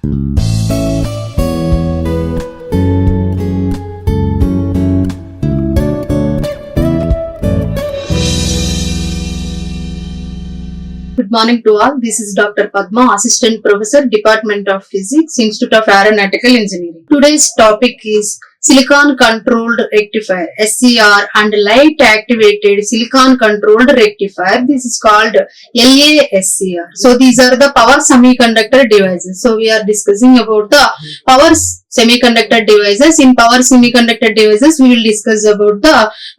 Good morning to all. This is Dr. Padma, Assistant Professor, Department of Physics, Institute of Aeronautical Engineering. Today's topic is Silicon Controlled Rectifier SCR and Light Activated Silicon Controlled Rectifier. This is called LASCR. So these are the power semiconductor devices. So we are discussing about the power semiconductor devices. In power semiconductor devices, we will discuss about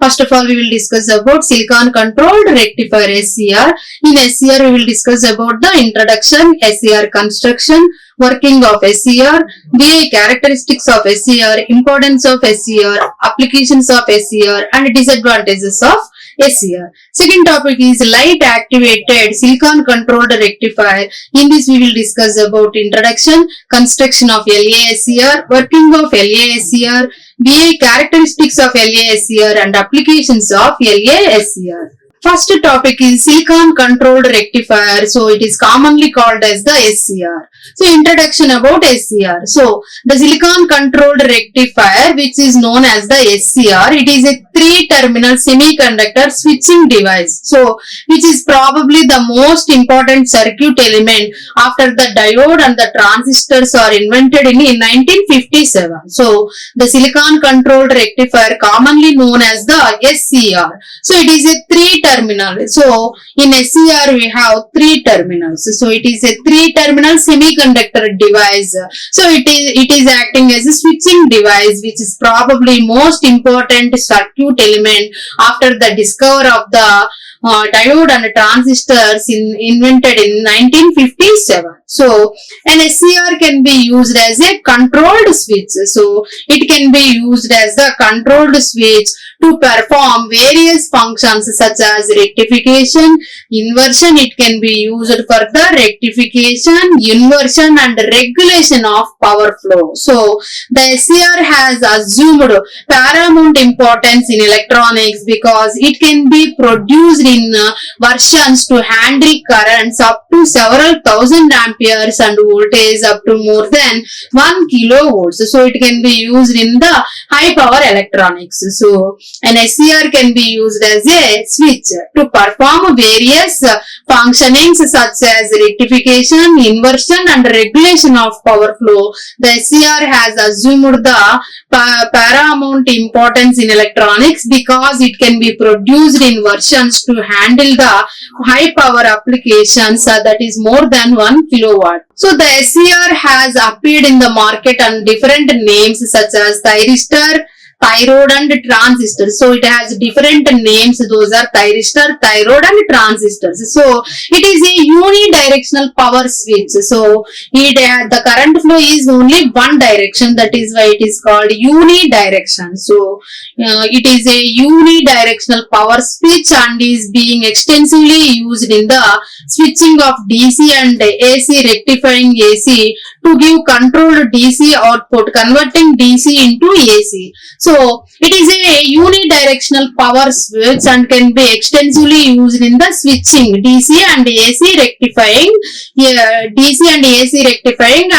first of all, we will discuss about silicon controlled rectifier SCR. In SCR, we will discuss about the introduction, SCR construction, working of SCR, the characteristics of SCR, importance of SCR, applications of SCR, and disadvantages of SCR. Second topic is light activated silicon controlled rectifier. In this we will discuss about introduction, construction of LASCR, working of LASCR, the characteristics of LASCR, and applications of LASCR. First topic is silicon controlled rectifier. So it is commonly called as the SCR. So introduction about SCR. So the silicon controlled rectifier, which is known as the SCR, it is a 3-terminal semiconductor switching device. So which is probably the most important circuit element after the diode and the transistors are invented in 1957. So the silicon controlled rectifier, commonly known as the SCR. So it is a 3-terminal. So in SCR we have 3 terminals. So it is a 3-terminal semiconductor device. So it is acting as a switching device, which is probably most important circuit element after the discovery of the diode and transistors invented in 1957. So an SCR can be used as a controlled switch. So it can be used as the controlled switch to perform various functions such as rectification, inversion. It can be used for the rectification, inversion, and regulation of power flow. So the SCR has assumed paramount importance in electronics because it can be produced in versions to handle currents up to several thousand amperes and voltage up to more than 1 kilovolts. So it can be used in the high power electronics. So an SCR can be used as a switch to perform various functionings such as rectification, inversion, and regulation of power flow. The SCR has assumed the paramount importance in electronics because it can be produced in versions to handle the high power applications that is more than 1 kilowatt. So the SCR has appeared in the market under different names such as thyristor, thyroid, and transistor. So it has different names. Those are thyristor, thyroid, and transistors. So it is a unidirectional power switch. So the current flow is only one direction. That is why it is called unidirection. So it is a unidirectional power switch and is being extensively used in the switching of DC and AC, rectifying AC to give controlled DC output, converting DC into AC. So it is a unidirectional power switch and can be extensively used in the switching DC and AC rectifying,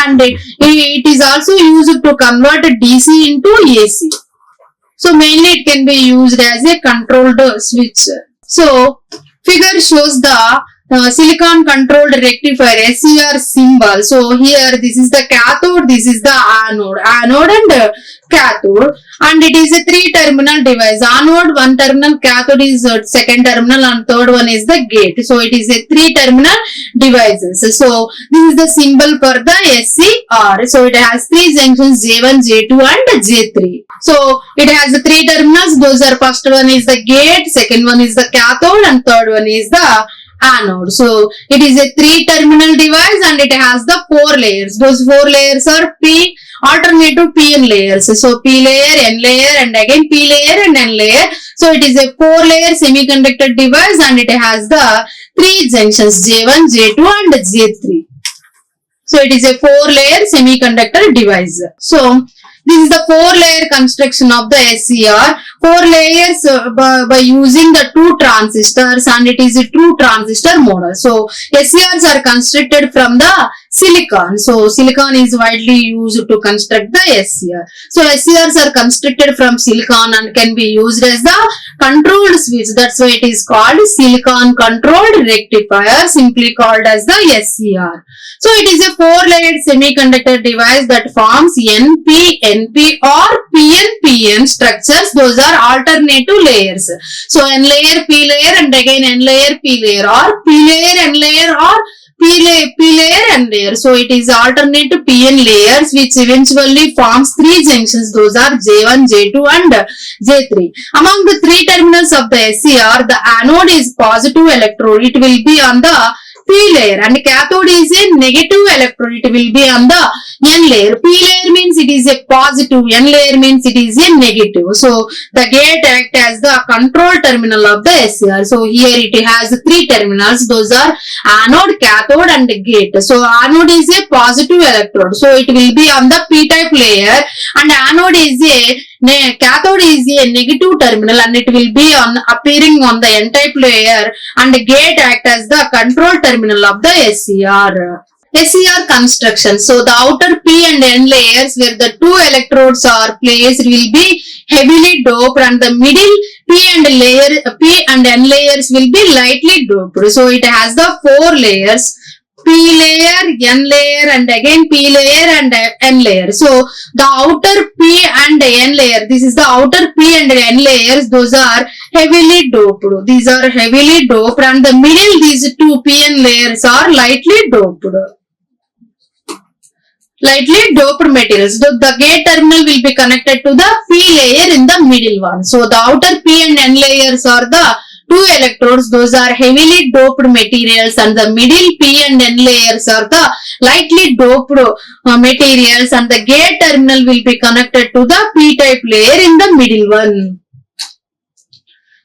and it is also used to convert DC into AC. So mainly it can be used as a controlled switch. So figure shows the silicon controlled rectifier SCR symbol. So here this is the cathode, this is the anode and cathode, and it is a 3-terminal device. Anode 1 terminal, cathode is 2nd terminal, and 3rd one is the gate. So it is a 3-terminal devices. So this is the symbol for the SCR. So it has 3 junctions, J1, J2, and J3. So it has 3 terminals. Those are, first one is the gate, second one is the cathode, and 3rd one is the anode. So it is a 3-terminal device and it has the 4 layers. Those 4 layers are alternative PN layers. So P layer, N layer, and again P layer and N layer. So it is a 4-layer semiconductor device and it has the 3 junctions, J1, J2, and J3. So it is a 4-layer semiconductor device. So This is the 4-layer construction of the SCR. 4 layers by using the 2 transistors, and it is a true transistor model. So SCRs are constructed from the silicon. So silicon is widely used to construct the SCR. So SCRs are constructed from silicon and can be used as the controlled switch. That's why it is called silicon controlled rectifier, simply called as the SCR. So it is a 4-layered semiconductor device that forms NP, NP or PN structures. Those are alternative layers. So N layer, P layer, and again N layer, P layer, or P layer, N layer, or P layer, N layer. So it is alternative PN layers which eventually forms 3 junctions. Those are J1, J2 and J3. Among the 3 terminals of the SCR, the anode is positive electrode. It will be on the P layer, and cathode is a negative electrode. It will be on the N layer. P layer means it is a positive, N layer means it is a negative. So the gate acts as the control terminal of the SCR. So here it has 3 terminals. Those are anode, cathode and gate. So anode is a positive electrode. So it will be on the P-type layer, and anode is a cathode is a negative terminal, and it will be appearing on the N-type layer, and gate act as the control terminal of the SCR. SCR construction. So the outer P and N layers where the 2 electrodes are placed will be heavily doped, and the middle P and N layers will be lightly doped. So it has the 4 layers. P layer, N layer, and again P layer and N layer. So the outer P and N layer, this is the outer P and N layers, those are heavily doped. These are heavily doped, and the middle, these 2 PN layers are lightly doped. Lightly doped materials. The gate terminal will be connected to the P layer in the middle one. So the outer P and N layers are the 2 electrodes. Those are heavily doped materials, and the middle P and N layers are the lightly doped materials, and the gate terminal will be connected to the P-type layer in the middle one.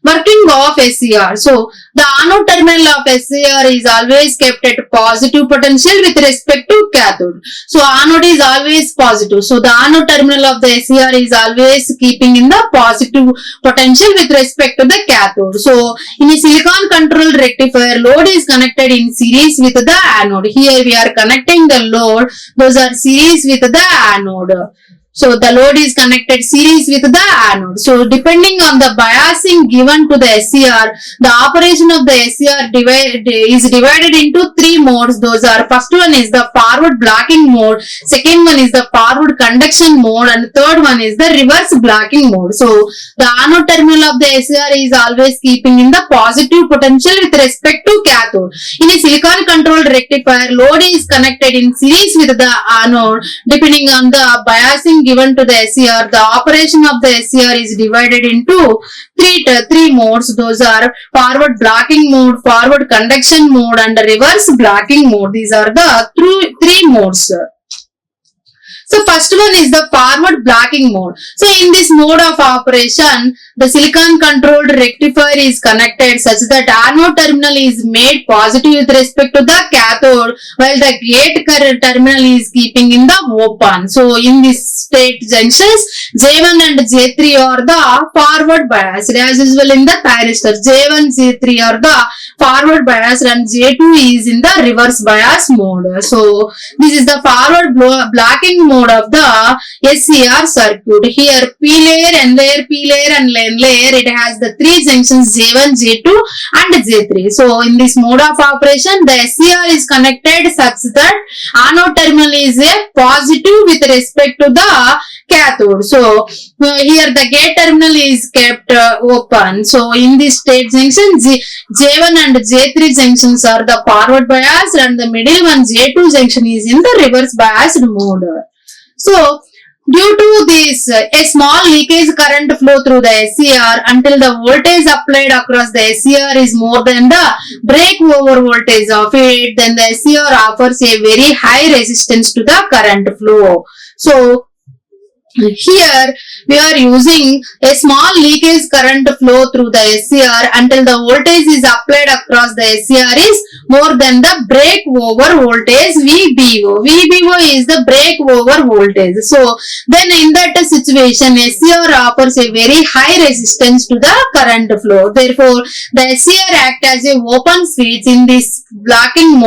Working of SCR. So the anode terminal of SCR is always kept at positive potential with respect to cathode. So anode is always positive. So the anode terminal of the SCR is always keeping in the positive potential with respect to the cathode. So in a silicon controlled rectifier, load is connected in series with the anode. Here we are connecting the load. Those are series with the anode. So the load is connected series with the anode. So depending on the biasing given to the SCR, the operation of the SCR is divided into 3 modes. Those are, first one is the forward blocking mode, second one is the forward conduction mode, and third one is the reverse blocking mode. So the anode terminal of the SCR is always keeping in the positive potential with respect to cathode. In a silicon controlled rectifier, load is connected in series with the anode. Depending on the biasing given to the SCR, the operation of the SCR is divided into three modes. Those are forward blocking mode, forward conduction mode, and reverse blocking mode. These are the 3 modes. So first one is the forward blocking mode. So in this mode of operation, the silicon controlled rectifier is connected such that anode terminal is made positive with respect to the cathode, while the gate terminal is keeping in the open. So in this state junctions, J1 and J3 are the forward biased, as usual in the thyristor. J1, J3 are the forward biased, and J2 is in the reverse bias mode. So this is the forward blocking mode of the SCR circuit. Here P layer, N layer, P layer and N layer, it has the 3 junctions J1, J2 and J3. So in this mode of operation, the SCR is connected such that anode terminal is a positive with respect to the cathode. So here the gate terminal is kept open. So in this state junction, J1 and J3 junctions are the forward bias, and the middle one J2 junction is in the reverse biased mode. So due to this, a small leakage current flow through the SCR until the voltage applied across the SCR is more than the breakover voltage of it, then the SCR offers a very high resistance to the current flow. So Here we are using a small leakage current flow through the SCR until the voltage is applied across the SCR is more than the breakover voltage VBO. VBO is the breakover voltage. So then in that situation SCR offers a very high resistance to the current flow. Therefore the SCR act as a open switch in this blocking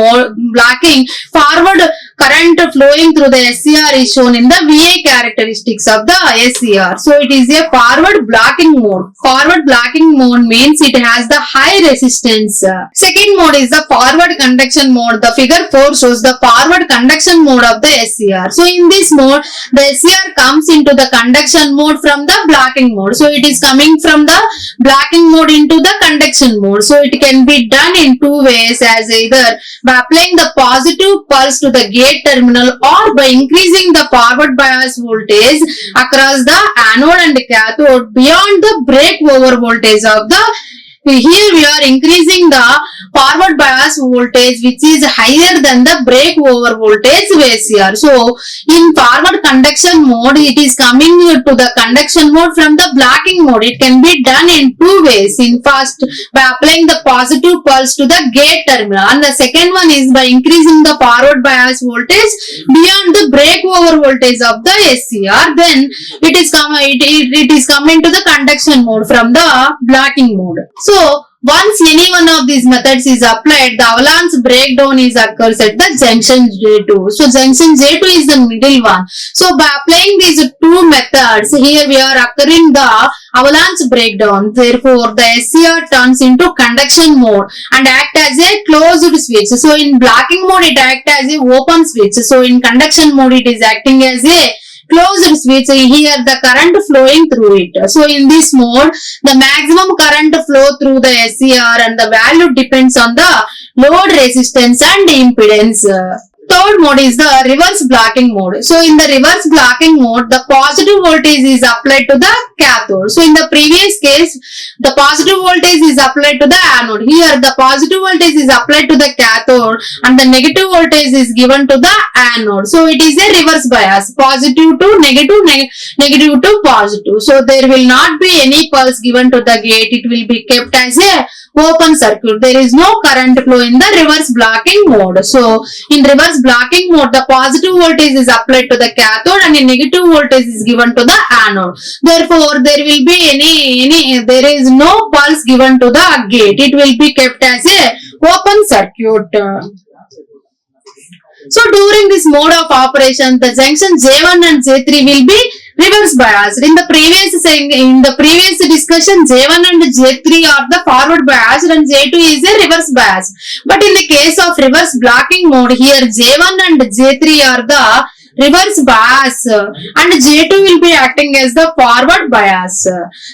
forward current flowing through the SCR is shown in the VA characteristics of the SCR. So it is a forward blocking mode. Forward blocking mode means it has the high resistance. Second mode is the forward conduction mode. The figure 4 shows the forward conduction mode of the SCR. So in this mode, the SCR comes into the conduction mode from the blocking mode. So it is coming from the blocking mode into the conduction mode. So it can be done in two ways, as either by applying the positive pulse to the gate terminal or by increasing the forward bias voltage across the anode and cathode beyond the breakover voltage of the. Here we are increasing the forward bias voltage which is higher than the breakover voltage SCR. So in forward conduction mode it is coming to the conduction mode from the blocking mode. It can be done in two ways. In first, by applying the positive pulse to the gate terminal, and the second one is by increasing the forward bias voltage beyond the breakover voltage of the SCR. Then it is coming to the conduction mode from the blocking mode. So once any one of these methods is applied, the avalanche breakdown occurs at the junction J2. So junction J2 is the middle one. So by applying these two methods, here we are occurring the avalanche breakdown. Therefore, the SCR turns into conduction mode and act as a closed switch. So in blocking mode, it acts as a open switch. So in conduction mode, it is acting as a closed switch. Here the current flowing through it. So in this mode, the maximum current flow through the SCR and the value depends on the load resistance and impedance. Third mode is the reverse blocking mode. So in the reverse blocking mode, the positive voltage is applied to the cathode. So in the previous case, the positive voltage is applied to the anode. Here the positive voltage is applied to the cathode and the negative voltage is given to the anode. So it is a reverse bias, positive to negative, negative to positive. So there will not be any pulse given to the gate. It will be kept as a open circuit. There is no current flow in the reverse blocking mode. So in reverse blocking mode, the positive voltage is applied to the cathode and a negative voltage is given to the anode. Therefore, there will be there is no pulse given to the gate. It will be kept as a open circuit. So during this mode of operation, the junction J1 and J3 will be reverse biased. In the previous discussion, J1 and J3 are the forward biased and J2 is a reverse bias. But in the case of reverse blocking mode, here J1 and J3 are the reverse bias and J2 will be acting as the forward bias.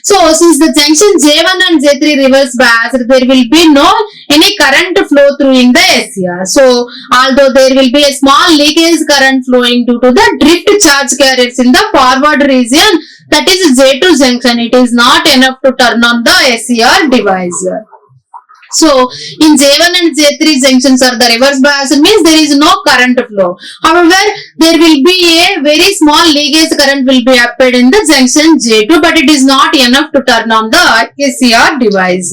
So since the junction J1 and J3 reverse bias, there will be no any current flow through in the SCR. So although there will be a small leakage current flowing due to the drift charge carriers in the forward region, that is J2 junction, it is not enough to turn on the SCR device. So in J1 and J3 junctions are the reverse bias, means there is no current flow. However, there will be a very small leakage current will be applied in the junction J2, but it is not enough to turn on the SCR device.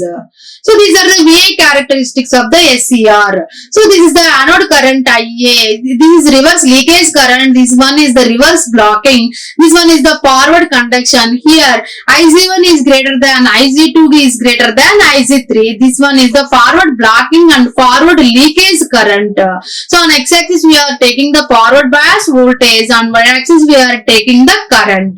So these are the VA characteristics of the SCR. So this is the anode current IA. This is reverse leakage current. This one is the reverse blocking. This one is the forward conduction. Here IC1 is greater than IC2 is greater than IC3. This one is the forward blocking and forward leakage current. So on x-axis we are taking the forward bias voltage, on y-axis we are taking the current.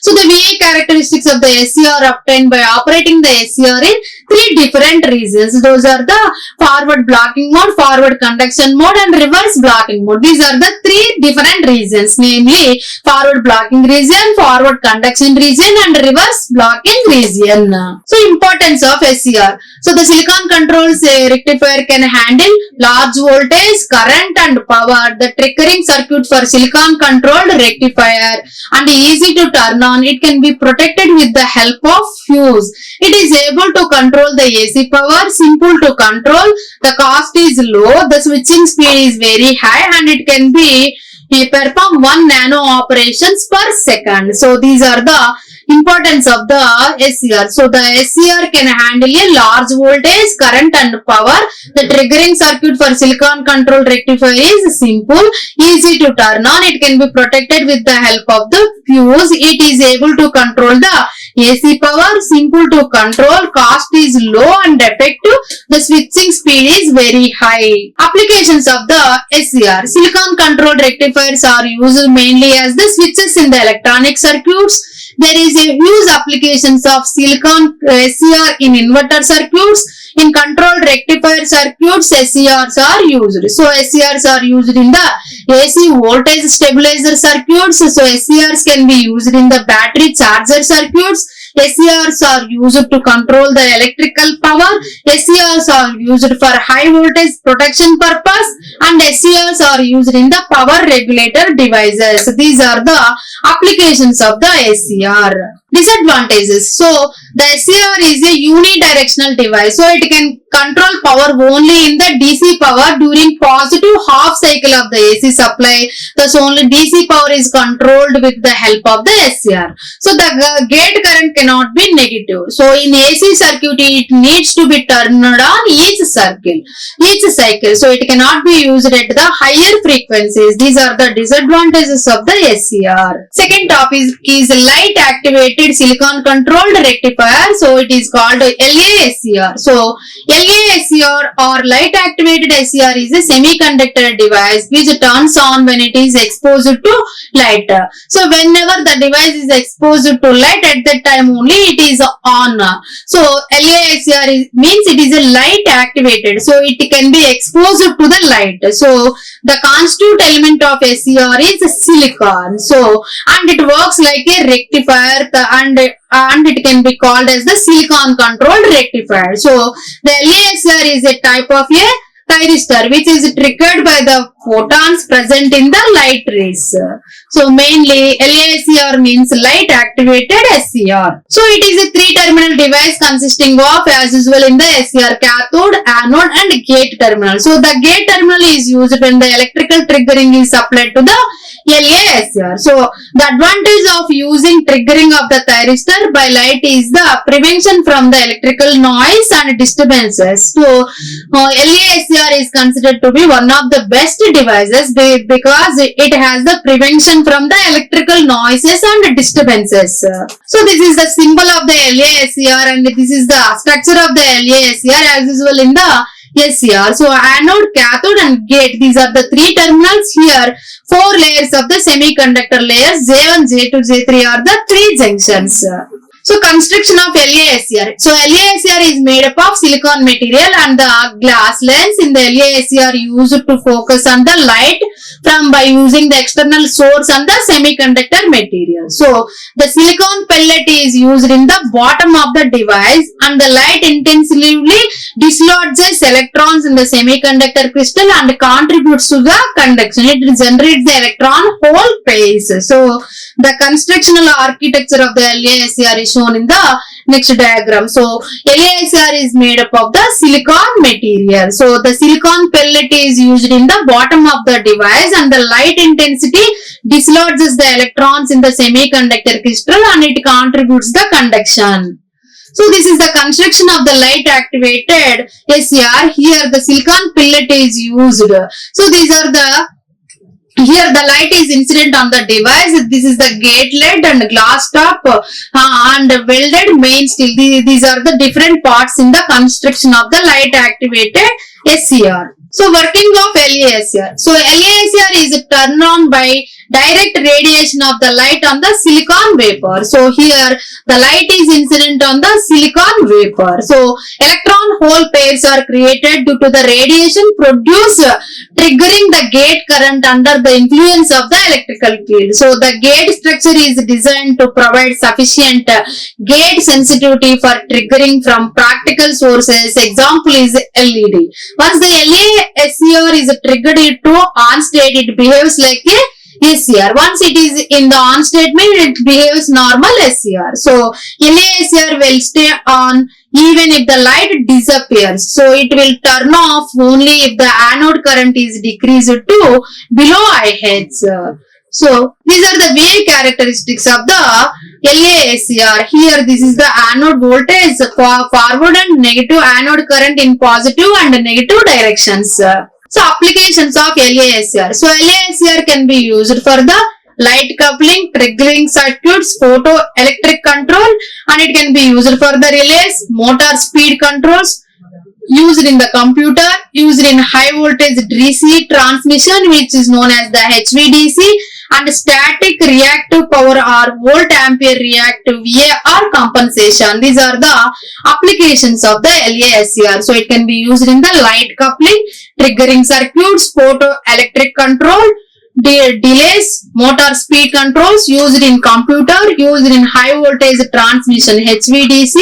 So the VA characteristics of the SCR obtained by operating the SCR in three different regions. Those are the forward blocking mode, forward conduction mode and reverse blocking mode. These are the three different regions, namely forward blocking region, forward conduction region and reverse blocking region. So importance of SCR. So the silicon controls rectifier can handle large voltage, current and power. The triggering circuit for silicon controlled rectifier and easy to turn on. It can be protected with the help of fuse. It is able to control the AC power, simple to control. The cost is low. The switching speed is very high and it can be perform 1 nano operations per second. So these are the importance of the SCR. So the SCR can handle a large voltage, current and power. The triggering circuit for silicon control rectifier is simple, easy to turn on. It can be protected with the help of the fuse. It is able to control the AC power, simple to control, cost is low and effective. The switching speed is very high. Applications of the SCR. Silicon controlled rectifiers are used mainly as the switches in the electronic circuits. There is a huge applications of silicon SCR in inverter circuits. In controlled rectifier circuits, SCRs are used. So SCRs are used in the AC voltage stabilizer circuits. So SCRs can be used in the battery charger circuits. SCRs are used to control the electrical power. SCRs are used for high voltage protection purpose, and SCRs are used in the power regulator devices. These are the applications of the SCR. Disadvantages. So the SCR is a unidirectional device. So it can control power only in the DC power during positive half cycle of the AC supply. Thus only DC power is controlled with the help of the SCR. So the gate current cannot be negative. So in AC circuit it needs to be turned on each cycle. So it cannot be used at the higher frequencies. These are the disadvantages of the SCR. Second topic is light activated silicon controlled rectifier. So it is called LASCR. So LASCR or light activated SCR is a semiconductor device which turns on when it is exposed to light. So whenever the device is exposed to light, at that time only it is on. So LASCR means it is a light activated. So it can be exposed to the light. So the constituent element of SCR is silicon. So and it works like a rectifier and it can be called as the silicon controlled rectifier. So the LASCR is a type of a thyristor which is triggered by the photons present in the light rays. So mainly LASCR means light activated SCR. So it is a 3-terminal device consisting of, as usual in the SCR, cathode, anode and gate terminal. So the gate terminal is used when the electrical triggering is applied to the LASCR. So the advantage of using triggering of the thyristor by light is the prevention from the electrical noise and disturbances. So LASCR is considered to be one of the best devices because it has the prevention from the electrical noises and disturbances. So this is the symbol of the LASCR and this is the structure of the LASCR as usual in the SCR. So anode, cathode and gate, these are the 3 terminals. Here 4 layers of the semiconductor layers, J1, J2, J3 are the 3 junctions. So construction of LASCR. So LASCR is made up of silicon material and the glass lens in the LASCR used to focus on the light from by using the external source and the semiconductor material. So the silicon pellet is used in the bottom of the device and the light intensively dislodges electrons in the semiconductor crystal and contributes to the conduction. It generates the electron hole pairs. So the constructional architecture of the LASCR is shown in the next diagram. So LASCR is made up of the silicon material. So the silicon pellet is used in the bottom of the device and the light intensity dislodges the electrons in the semiconductor crystal and it contributes the conduction. So this is the construction of the light activated SCR. Here the silicon pellet is used. So these are the here the light is incident on the device. This is the gate led and glass top and welded main steel. These are the different parts in the construction of the light activated SCR. So working of LASCR. So LASCR is turned on by direct radiation of the light on the silicon vapor. So here the light is incident on the silicon vapor. So electron hole pairs are created due to the radiation produced triggering the gate current under the influence of the electrical field. So the gate structure is designed to provide sufficient gate sensitivity for triggering from practical sources. Example is LED. Once the LASCR is triggered to on state, it behaves like a SCR. Once it is in the on state, it behaves normal SCR. So LASCR will stay on even if the light disappears. So it will turn off only if the anode current is decreased to below IH. So these are the VA characteristics of the LASCR. Here this is the anode voltage, forward and negative anode current in positive and negative directions. So applications of LASCR. So LASCR can be used for the light coupling, triggering circuits, photoelectric control, and it can be used for the relays, motor speed controls, used in the computer, used in high voltage DC transmission which is known as the HVDC, and static reactive power or volt ampere reactive VAR compensation. These are the applications of the LASCR. So it can be used in the light coupling, triggering circuits, photoelectric control, delays, motor speed controls, used in computer, used in high voltage transmission HVDC,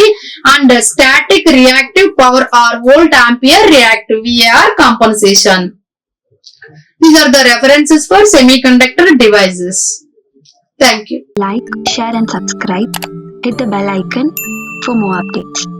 and static reactive power or volt ampere reactive VAR compensation. These are the references for semiconductor devices. Thank you. Like, share and subscribe. Hit the bell icon for more updates.